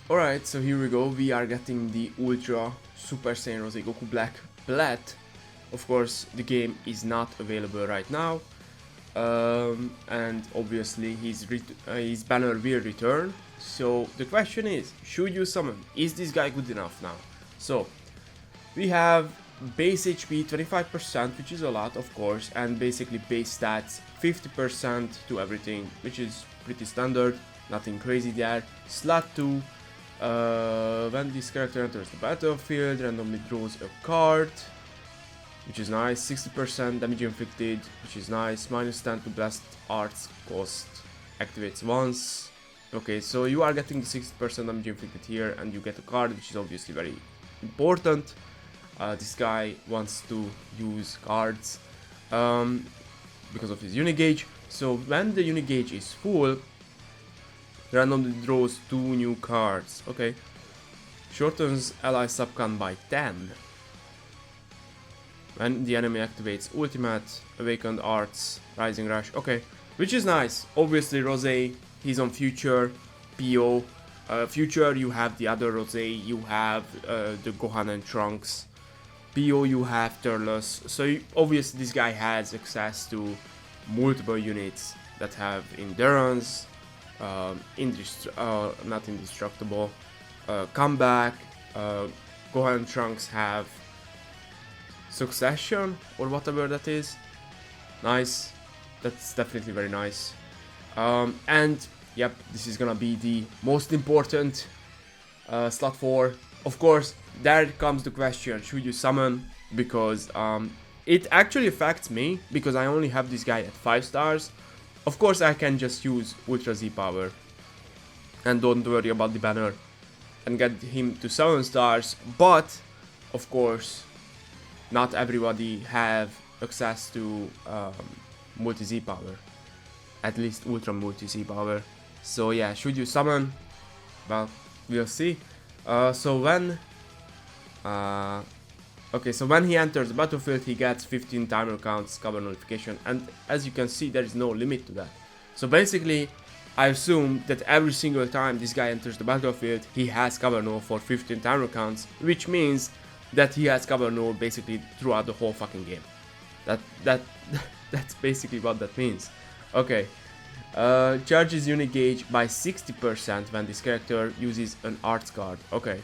Alright, so here we go. We are getting the Ultra Super Saiyan Rose Goku Black Plat. Of course, the game is not available right now. And obviously his banner will return. So the question is, should you summon? Is this guy good enough now? So we have base HP 25%, which is a lot of course, and basically base stats 50% to everything, which is pretty standard, nothing crazy there. Slot 2, when this character enters the battlefield, randomly draws a card, which is nice. 60% damage inflicted, which is nice. Minus 10 to blast arts cost, activates once. Okay, so you are getting the 60% damage inflicted here, and you get a card, which is obviously very important. This guy wants to use cards because of his unigauge. So when the unigauge is full, randomly draws 2 new cards. Okay. Shortens ally subcon by 10. When the enemy activates ultimate, awakened arts, rising rush. Okay, which is nice. Obviously Rose, he's on future, PO. Future you have the other Rose, you have the Gohan and Trunks. PO you have Turles. So obviously this guy has access to multiple units that have endurance, not indestructible, comeback. Gohan and Trunks have succession or whatever that is. Nice, that's definitely very nice. And yep, this is gonna be the most important slot 4. Of course, there comes the question, should you summon? Because it actually affects me, because I only have this guy at 5 stars. Of course I can just use Ultra Z power and don't worry about the banner and get him to 7 stars, but of course not everybody have access to multi Z power, at least Ultra multi Z power. So yeah, should you summon? Well, we'll see. So when he enters the battlefield, he gets 15 timer counts cover notification, and as you can see, there is no limit to that. So basically, I assume that every single time this guy enters the battlefield, he has cover no for 15 timer counts, which means that he has cover no basically throughout the whole fucking game. That's basically what that means. Okay. Charges unit gauge by 60% when this character uses an arts card. Okay.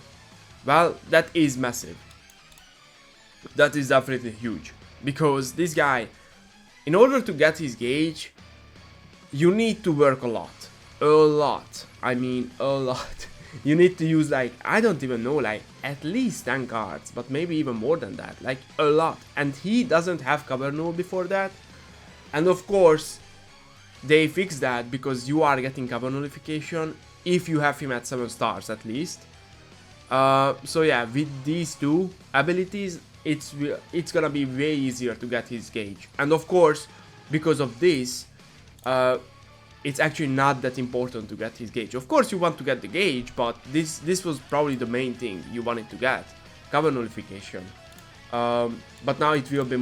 Well, that is massive. That is definitely huge. Because this guy, in order to get his gauge, you need to work a lot. A lot. I mean, a lot. You need to use, like, I don't even know, like, at least 10 cards, but maybe even more than that. Like, a lot. And he doesn't have cover no before that. And of course, they fix that because you are getting cover notification if you have him at 7 stars at least. So yeah, with these two abilities, it's gonna be way easier to get his gauge. And of course, because of this, it's actually not that important to get his gauge. Of course you want to get the gauge, but this was probably the main thing you wanted to get, cover nullification. But now it will be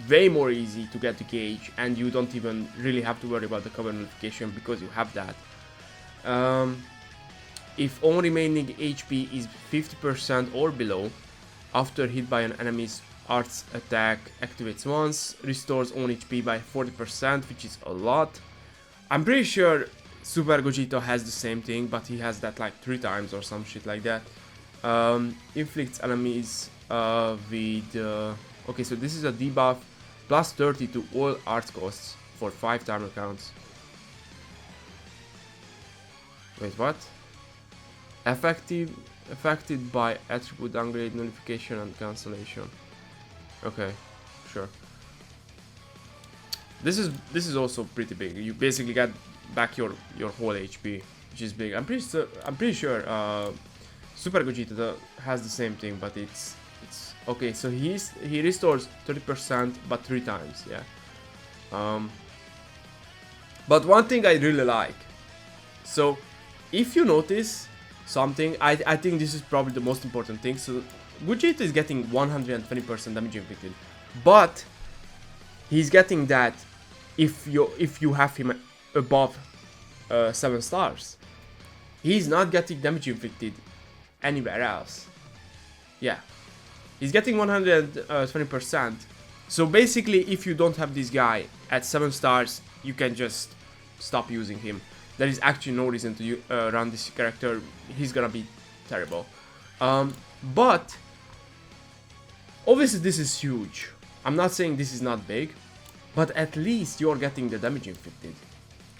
way more easy to get the gauge, and you don't even really have to worry about the cover nullification because you have that. If all remaining HP is 50% or below, after hit by an enemy's arts attack activates once, restores own HP by 40%, which is a lot. I'm pretty sure Super Gogeta has the same thing, but he has that like 3 times or some shit like that. Inflicts enemies with... okay, so this is a debuff, plus 30 to all arts costs for 5 timer counts. Wait, what? Affected by attribute downgrade, nullification and cancellation. Okay, sure. This is also pretty big. You basically get back your whole HP, which is big. I'm pretty sure Super Gogeta has the same thing, but it's okay. So he restores 30%, but 3 times. Yeah. But one thing I really like. So if you notice something, I think this is probably the most important thing. So Gogeta is getting 120% damage inflicted, but he's getting that if you have him above 7 stars. he's not getting damage inflicted anywhere else. Yeah, he's getting 120%. So basically, if you don't have this guy at 7 stars, you can just stop using him. There is actually no reason to run this character. He's gonna be terrible. But obviously this is huge. I'm not saying this is not big, but at least you're getting the damage inflicted.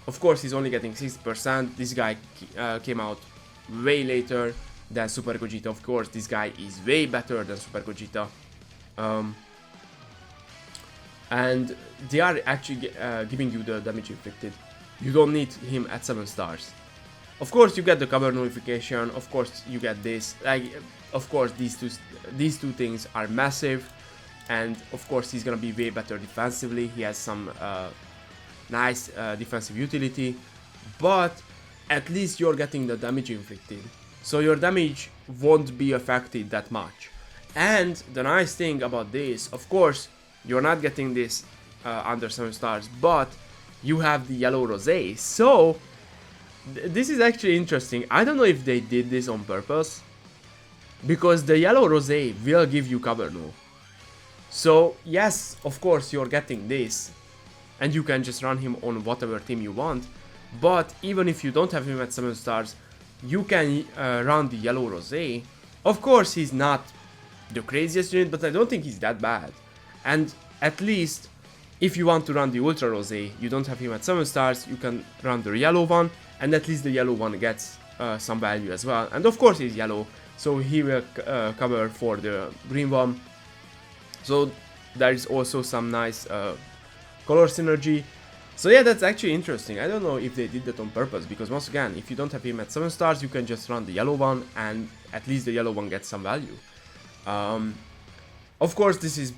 Of course, he's only getting 60%. This guy came out way later than Super Gogeta. Of course, this guy is way better than Super Gogeta. And they are actually giving you the damage inflicted. You don't need him at 7 stars. Of course, you get the cover notification. Of course, you get this. Like, of course, these two things are massive. And of course, he's gonna be way better defensively. He has some nice defensive utility, but at least you're getting the damage inflicted, so your damage won't be affected that much. And the nice thing about this, of course, you're not getting this under 7 stars, but you have the yellow rosé. So this is actually interesting. I don't know if they did this on purpose, because the yellow rosé will give you cover no. So yes, of course, you're getting this, and you can just run him on whatever team you want. But even if you don't have him at 7 stars, you can run the yellow rosé. Of course, he's not the craziest unit, but I don't think he's that bad. And at least, if you want to run the ultra rosé, you don't have him at 7 stars, you can run the yellow one, and at least the yellow one gets some value as well. And of course, he's yellow, so he will cover for the green one. So there is also some nice color synergy. So yeah, that's actually interesting. I don't know if they did that on purpose, because once again, if you don't have him at 7 stars, you can just run the yellow one, and at least the yellow one gets some value. Of course, this is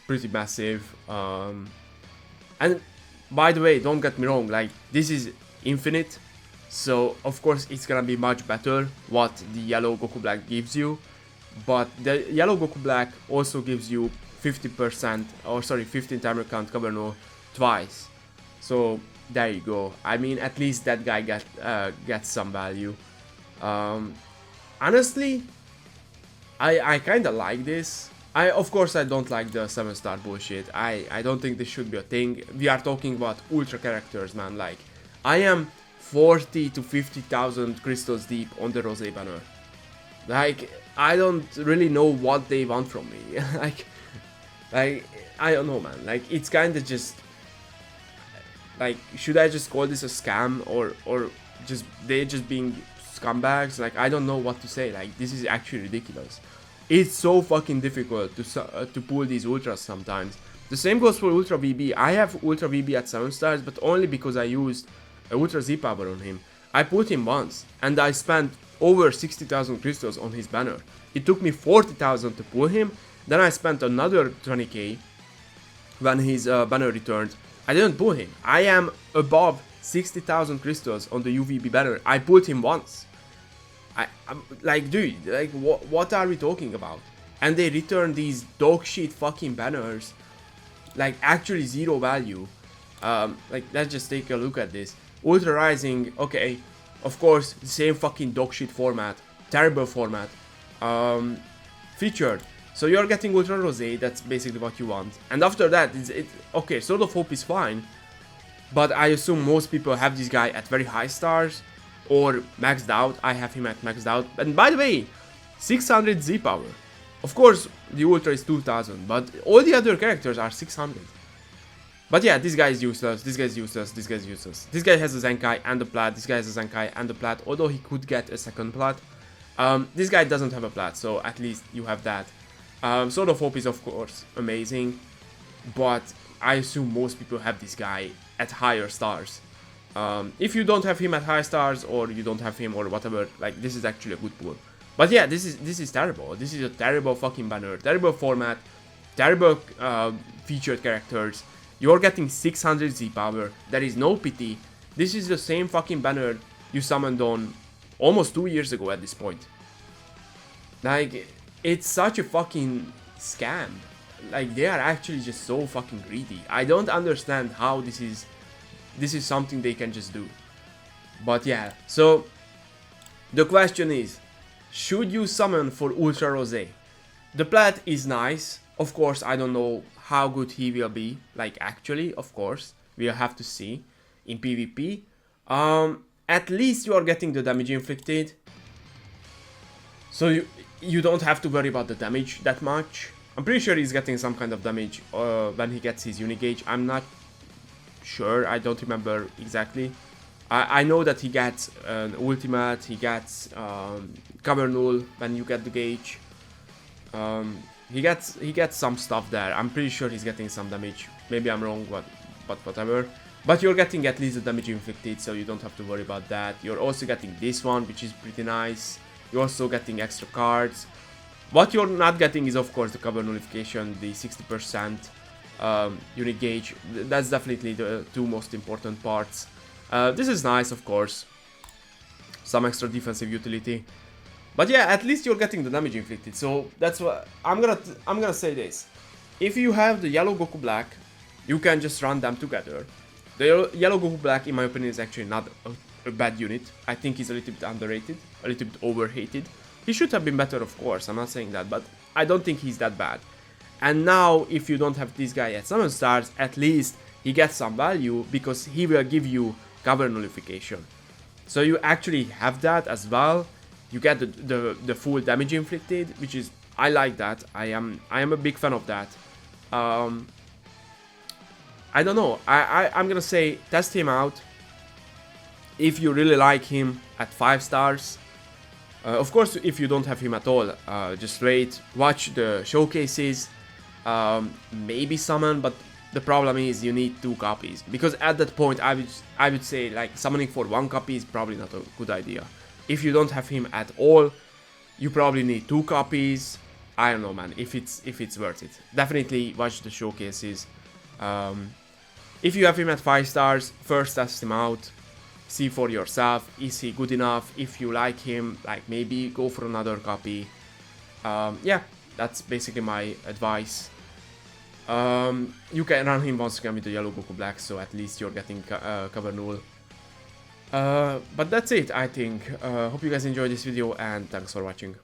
pretty massive. And by the way, don't get me wrong, like, this is infinite, so of course it's gonna be much better what the yellow Goku Black gives you. But the yellow Goku Black also gives you 50%, or sorry, 15 timer count cover no twice. So there you go. I mean, at least that guy gets some value. Honestly, I kind of like this. Of course, I don't like the 7 star bullshit. I don't think this should be a thing. We are talking about ultra characters, man. Like, I am 40 to 50,000 crystals deep on the Rosé banner. Like, I don't really know what they want from me. like, I don't know, man. Like, it's kind of just, like, should I just call this a scam, or just they just being scumbags? Like, I don't know what to say. Like, this is actually ridiculous. It's so fucking difficult to pull these ultras sometimes. The same goes for Ultra VB. I have Ultra VB at 7 stars, but only because I used Ultra Z power on him. I put him once, and I spent over 60,000 crystals on his banner. It took me 40,000 to pull him, then I spent another 20k when his banner returned. I didn't pull him. I am above 60,000 crystals on the UVB banner. I pulled him once. I'm like, dude, like, what are we talking about? And they return these dog shit fucking banners, like, actually zero value. Like, let's just take a look at this. Ultra Rising, okay, of course, the same fucking dog shit format, terrible format. Featured. So you're getting Ultra Rosé, that's basically what you want. And after that, it's okay, Sword of Hope is fine, but I assume most people have this guy at very high stars, or maxed out. I have him at maxed out. And by the way, 600 Z power. Of course, the Ultra is 2000, but all the other characters are 600. But yeah, this guy is useless, this guy is useless, this guy is useless. This guy has a Zenkai and a plat, this guy has a Zenkai and a plat, although he could get a second plat. This guy doesn't have a plat, so at least you have that. Sword of Hope is of course amazing, but I assume most people have this guy at higher stars. If you don't have him at high stars, or you don't have him or whatever, like, this is actually a good pull. But yeah, this is terrible. This is a terrible fucking banner, terrible format, terrible featured characters. You're getting 600 Z power, there is no pity. This is the same fucking banner you summoned on almost 2 years ago at this point. Like, it's such a fucking scam. Like, they are actually just so fucking greedy. I don't understand how this is something they can just do. But yeah, so The question is, should you summon for Ultra Rosé? The plat is nice. Of course, I don't know how good he will be. Like, actually, of course. We'll have to see in PvP. At least you are getting the damage inflicted. So you don't have to worry about the damage that much. I'm pretty sure he's getting some kind of damage when he gets his Unigauge. I'm not sure. I don't remember exactly. I know that he gets an ultimate. He gets cover null when you get the gauge. He gets some stuff there. I'm pretty sure he's getting some damage. Maybe I'm wrong, but whatever. But you're getting at least the damage inflicted, so you don't have to worry about that. You're also getting this one, which is pretty nice. You're also getting extra cards. What you're not getting is, of course, the cover nullification, the 60% unit gauge. That's definitely the two most important parts. This is nice, of course. Some extra defensive utility. But yeah, at least you're getting the damage inflicted. So that's what I'm gonna say this. If you have the yellow Goku Black, you can just run them together. The yellow Goku Black, in my opinion, is actually not a bad unit. I think he's a little bit underrated, a little bit overhated. He should have been better, of course, I'm not saying that, but I don't think he's that bad. And now, if you don't have this guy at Summon Stars, at least he gets some value, because he will give you cover nullification. So you actually have that as well. You get the full damage inflicted, which is, I like that. I am a big fan of that. I don't know. I'm gonna say test him out. If you really like him at 5 stars. Of course, if you don't have him at all, just wait, watch the showcases, maybe summon, but the problem is you need 2 copies. Because at that point, I would say like summoning for 1 copy is probably not a good idea. If you don't have him at all, you probably need 2 copies. I don't know, man, if it's worth it. Definitely watch the showcases. If you have him at 5 stars, first test him out. See for yourself, is he good enough? If you like him, like maybe go for another copy. Yeah, that's basically my advice. You can run him once again with the yellow Goku Black, so at least you're getting cover null. But that's it, I think. Hope you guys enjoyed this video, and thanks for watching.